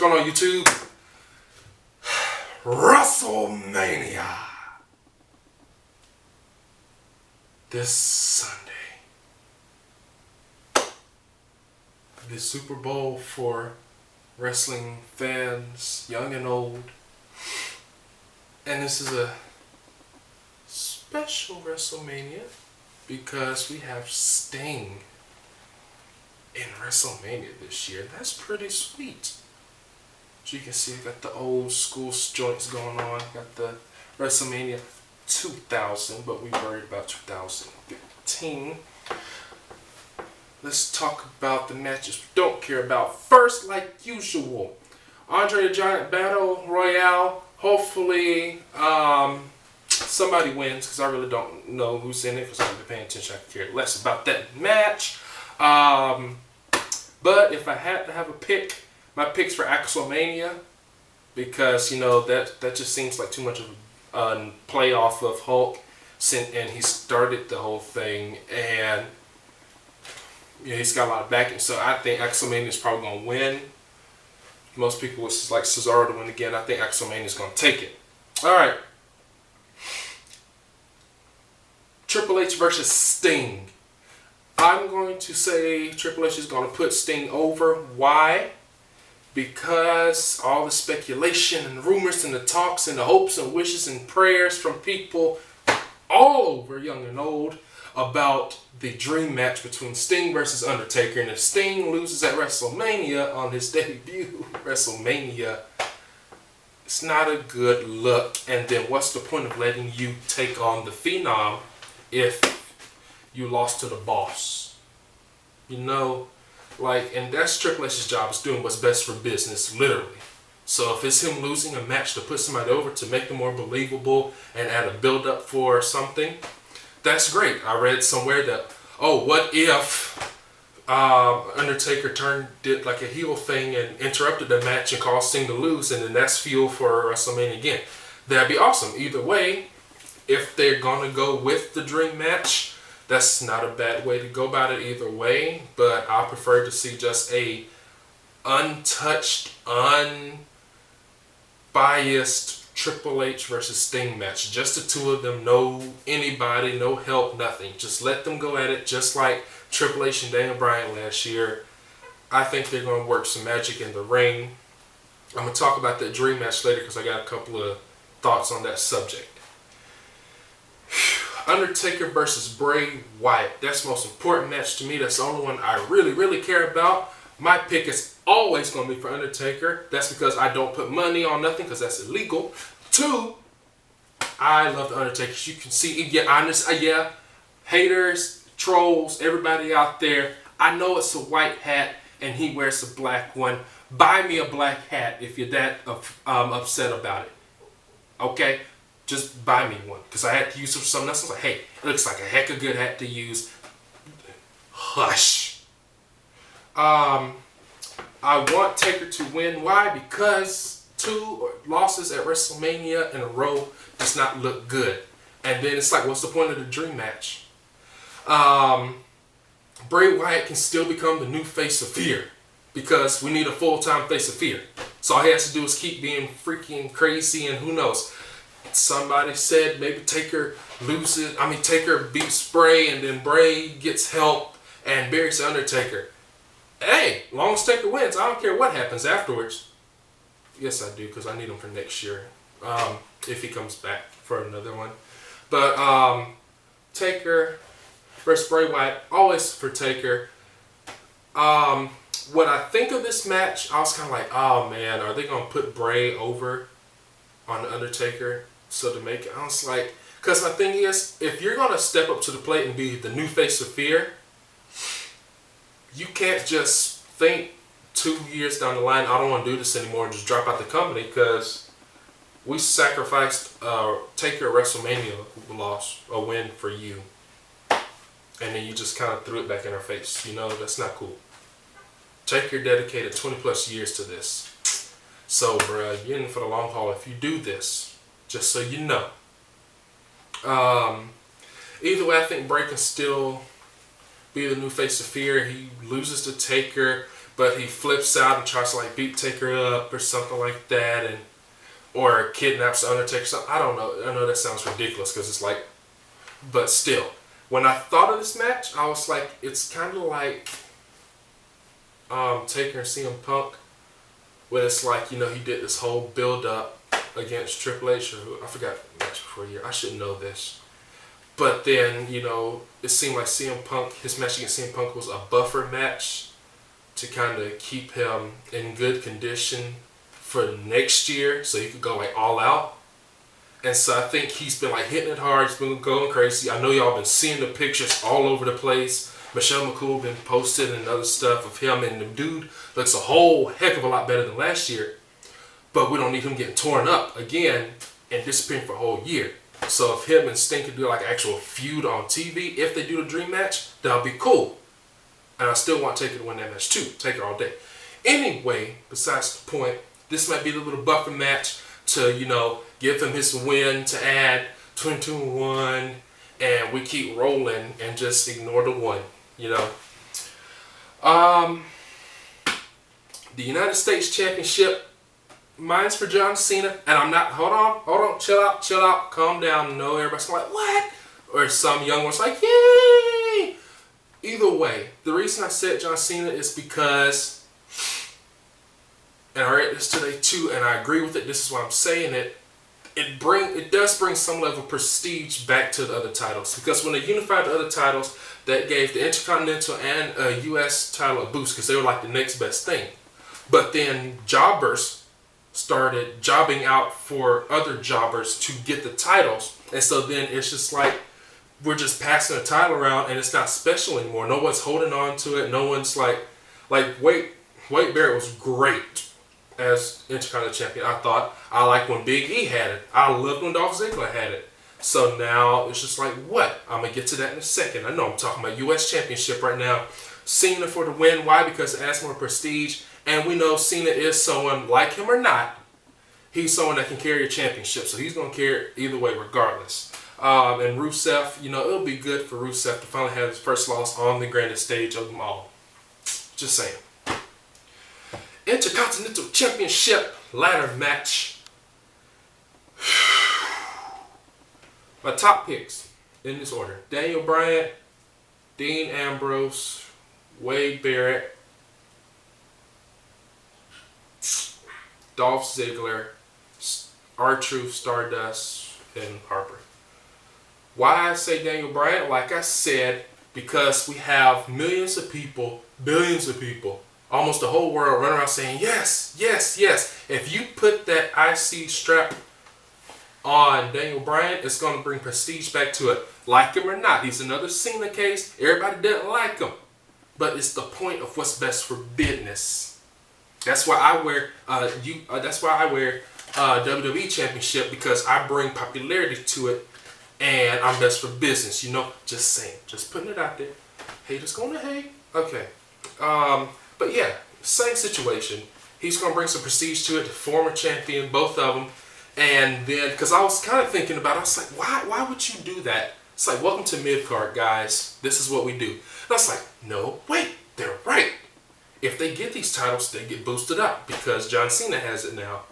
going on, YouTube? WrestleMania this Sunday. The Super Bowl for wrestling fans, young and old. And this is a special WrestleMania because we have Sting in WrestleMania this year. That's pretty sweet. As you can see, got the old school joints going on. Got the WrestleMania 2000, but we worried about 2015. Let's talk about the matches we don't care about. First, like usual, Andre the Giant Battle Royale. Hopefully, somebody wins, because I really don't know who's in it, because I haven't been paying attention. I care less about that match. But if I had to have a pick, my pick's for WrestleMania, because, you know, that just seems like too much of a play off of Hulk, and he started the whole thing, and yeah, he's got a lot of backing, so I think WrestleMania is probably going to win. Most people would like Cesaro to win again. I think WrestleMania is going to take it. Alright. Triple H versus Sting. I'm going to say Triple H is going to put Sting over. Why? Because all the speculation and the rumors and the talks and the hopes and wishes and prayers from people all over, young and old, about the dream match between Sting versus Undertaker. And if Sting loses at WrestleMania on his debut, WrestleMania, it's not a good look. And then what's the point of letting you take on the Phenom if you lost to the boss? You know, like, and that's Triple H's job, is doing what's best for business, literally. So if it's him losing a match to put somebody over to make them more believable and add a build up for something, that's great. I read somewhere that, oh, what if Undertaker did like a heel thing and interrupted the match and caused Sting to lose, and then that's fuel for WrestleMania again. That'd be awesome. Either way, if they're going to go with the dream match, that's not a bad way to go about it either way, but I prefer to see just a untouched, unbiased Triple H versus Sting match. Just the two of them, no anybody, no help, nothing. Just let them go at it, just like Triple H and Daniel Bryan last year. I think they're going to work some magic in the ring. I'm going to talk about that dream match later because I got a couple of thoughts on that subject. Undertaker versus Bray Wyatt. That's the most important match to me. That's the only one I really, really care about. My pick is always going to be for Undertaker. That's because I don't put money on nothing, because that's illegal. 2, I love the Undertaker. You can see, yeah, haters, trolls, everybody out there. I know it's a white hat and he wears a black one. Buy me a black hat if you're that upset about it. Okay? Just buy me one, because I had to use it for something else. I was like, hey, it looks like a heck of a good hat to use. Hush. I want Taker to win. Why? Because 2 losses at WrestleMania in a row does not look good. And then it's like, what's the point of the dream match? Bray Wyatt can still become the new face of fear, because we need a full-time face of fear. So all he has to do is keep being freaking crazy, and who knows? Somebody said maybe Taker beats Bray, and then Bray gets help and buries the Undertaker. Hey, long as Taker wins, I don't care what happens afterwards. Yes, I do, because I need him for next year, if he comes back for another one. But Taker versus Bray Wyatt, always for Taker. When I think of this match, I was kind of like, oh man, are they going to put Bray over on the Undertaker? So to make it, I was like, because my thing is, if you're going to step up to the plate and be the new face of fear, you can't just think 2 years down the line, I don't want to do this anymore, and just drop out the company, because we sacrificed Taker WrestleMania a win for you. And then you just kind of threw it back in our face. You know, that's not cool. Taker dedicated 20 plus years to this. So, bruh, you're in for the long haul if you do this. Just so you know. Either way, I think Bray can still be the new face of fear. He loses to Taker, but he flips out and tries to like beat Taker up or something like that, and or kidnaps the Undertaker. So I don't know. I know that sounds ridiculous because it's like, but still, when I thought of this match, I was like, it's kind of like Taker and CM Punk, where it's like, you know, he did this whole build up against Triple H, or who, I forgot the match before here. I should know this. But then, you know, it seemed like CM Punk, his match against CM Punk was a buffer match to kind of keep him in good condition for next year so he could go like all out. And so I think he's been like hitting it hard. He's been going crazy. I know y'all been seeing the pictures all over the place. Michelle McCool been posted and other stuff of him, and the dude looks a whole heck of a lot better than last year. But we don't need him getting torn up again and disappearing for a whole year. So if him and Sting could do like actual feud on TV, if they do the dream match, that'll be cool. And I still want Taker to win that match too. Taker all day. Anyway, besides the point, this might be a little buffer match to, you know, give him his win to add 22-1, and we keep rolling and just ignore the one, you know. The United States Championship, mine's for John Cena, and I'm not, hold on, chill out, calm down. No, everybody's like, what? Or some young one's like, yay! Either way, the reason I said John Cena is because, and I read this today too, and I agree with it, this is why I'm saying it, it does bring some level of prestige back to the other titles. Because when they unified the other titles, that gave the Intercontinental and US title a boost, because they were like the next best thing. But then jobbers started jobbing out for other jobbers to get the titles, and so then it's just like we're just passing the title around, and it's not special anymore. No one's holding on to it. No one's like Wade Barrett was great as Intercontinental Champion. I thought I liked when Big E had it. I loved when Dolph Ziggler had it. So now it's just like, what? I'm gonna get to that in a second. I know I'm talking about US Championship right now. Cena for the win. Why? Because it adds more prestige. And we know Cena is someone, like him or not, he's someone that can carry a championship. So he's going to carry it either way regardless. And Rusev, you know, it'll be good for Rusev to finally have his first loss on the grandest stage of them all. Just saying. Intercontinental Championship ladder match. My top picks in this order: Daniel Bryan, Dean Ambrose, Wade Barrett, Dolph Ziggler, R-Truth, Stardust, and Harper. Why I say Daniel Bryan? Like I said, because we have millions of people, billions of people, almost the whole world running around saying, yes, yes, yes. If you put that IC strap on Daniel Bryan, it's going to bring prestige back to it. Like him or not, he's another Cena case. Everybody doesn't like him. But it's the point of what's best for business. That's why I wear WWE Championship, because I bring popularity to it, and I'm best for business. You know, just saying, just putting it out there. Haters gonna hate. Okay, but yeah, same situation. He's gonna bring some prestige to it. The former champion, both of them, and then because I was kind of thinking about it, I was like, why would you do that? It's like, welcome to mid-card, guys. This is what we do. And I was like, no, wait, they're right. If they get these titles, they get boosted up because John Cena has it now.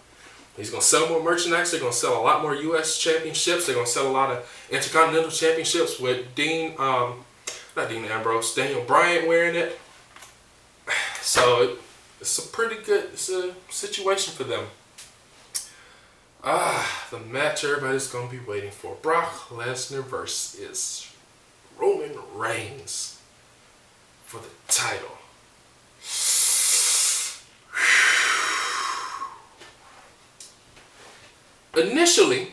He's going to sell more merchandise. They're going to sell a lot more U.S. championships. They're going to sell a lot of Intercontinental championships with Daniel Bryan wearing it. So it's a pretty good situation for them. The match everybody's going to be waiting for. Brock Lesnar versus Roman Reigns for the title. Initially,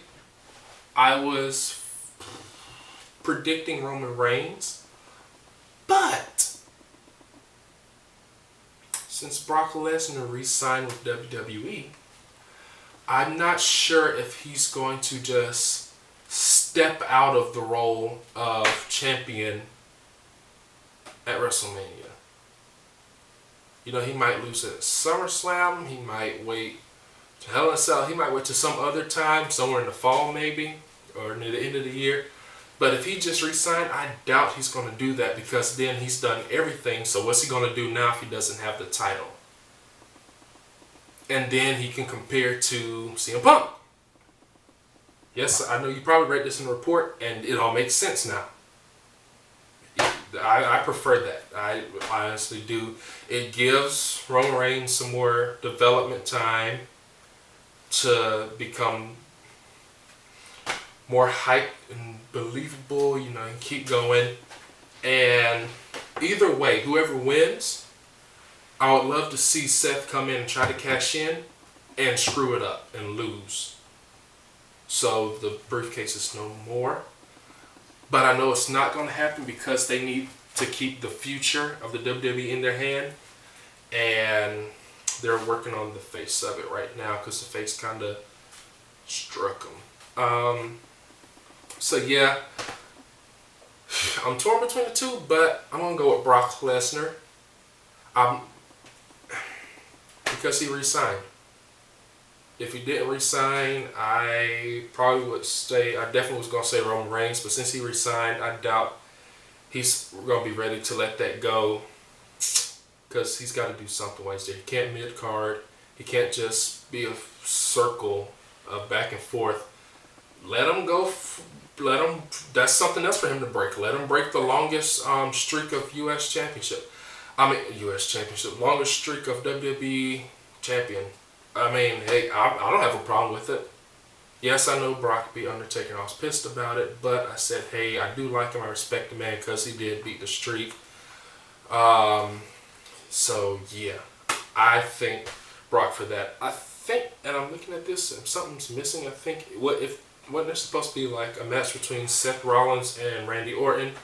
I was predicting Roman Reigns, but since Brock Lesnar re-signed with WWE, I'm not sure if he's going to just step out of the role of champion at WrestleMania. You know, he might lose at SummerSlam, he might wait to Hell in a Cell, he might wait to some other time, somewhere in the fall maybe, or near the end of the year. But if he just resigned, I doubt he's going to do that, because then he's done everything. So what's he going to do now if he doesn't have the title? And then he can compare to CM Punk. Yes, I know you probably read this in the report, and it all makes sense now. I prefer that. I honestly do. It gives Roman Reigns some more development time to become more hyped and believable, and keep going. And either way, whoever wins, I would love to see Seth come in and try to cash in and screw it up and lose. So the briefcase is no more. But I know it's not going to happen, because they need to keep the future of the WWE in their hand. And they're working on the face of it right now, because the face kind of struck them. So yeah, I'm torn between the two, but I'm going to go with Brock Lesnar. Because he resigned. If he didn't resign, I probably would stay. I definitely was going to say Roman Reigns, but since he resigned, I doubt he's going to be ready to let that go, because he's got to do something while he's there. He can't mid-card. He can't just be a circle of back and forth. Let him go. That's something else for him to break. Let him break the longest streak of U.S. Championship. Longest streak of WWE champion. Hey, I don't have a problem with it. Yes, I know Brock beat Undertaker, and I was pissed about it, but I said, hey, I do like him. I respect the man because he did beat the streak. So, yeah, I think Brock for that. I think, and I'm looking at this, and something's missing. I think, wasn't there supposed to be like a match between Seth Rollins and Randy Orton?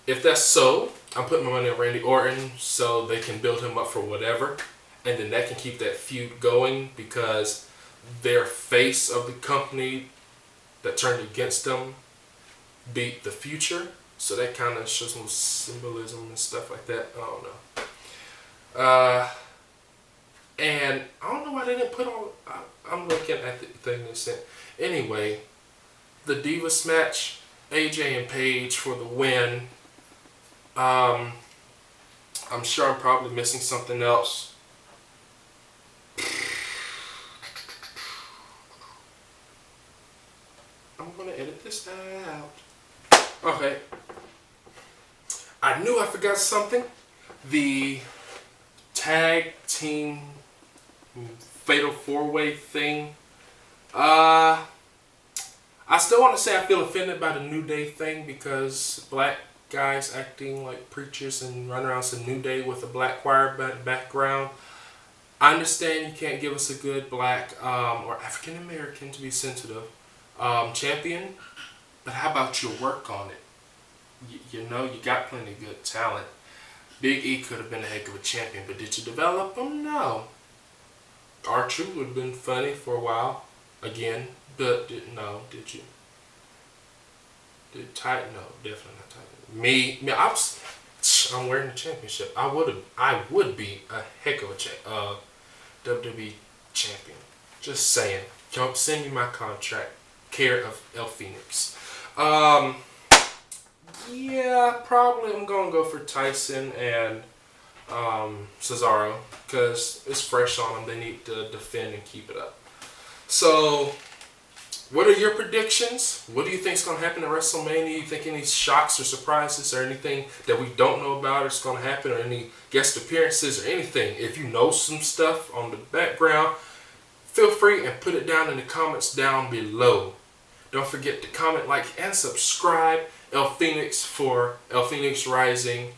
If that's so, I'm putting my money on Randy Orton so they can build him up for whatever. And then that can keep that feud going, because their face of the company that turned against them beat the future. So that kind of shows some symbolism and stuff like that. I don't know. And I don't know why they didn't put on... I'm looking at the thing they sent. Anyway, the Divas match, AJ and Paige for the win. I'm sure I'm probably missing something else. I'm going to edit this out. Okay. I knew I forgot something. The tag team fatal four-way thing. I still want to say I feel offended by the New Day thing, because black guys acting like preachers and run around some New Day with a black choir background. I understand you can't give us a good black or African American, to be sensitive, champion, but how about you work on it? You got plenty of good talent. Big E could have been a heck of a champion, but did you develop him? No. R-Truth would have been funny for a while, again, but did you? Did Titan? No, definitely not Titan. I'm wearing the championship. I would be a heck of a WWE champion. Just saying. Don't send me my contract. Care of ElPhoenix. Yeah, probably I'm gonna go for Tyson and Cesaro, because it's fresh on them. They need to defend and keep it up. So, what are your predictions? What do you think is going to happen at WrestleMania? You think any shocks or surprises or anything that we don't know about is going to happen, or any guest appearances or anything? If you know some stuff on the background, feel free and put it down in the comments down below. Don't forget to comment, like, and subscribe. ElPhoenix for ElPhoenixRising.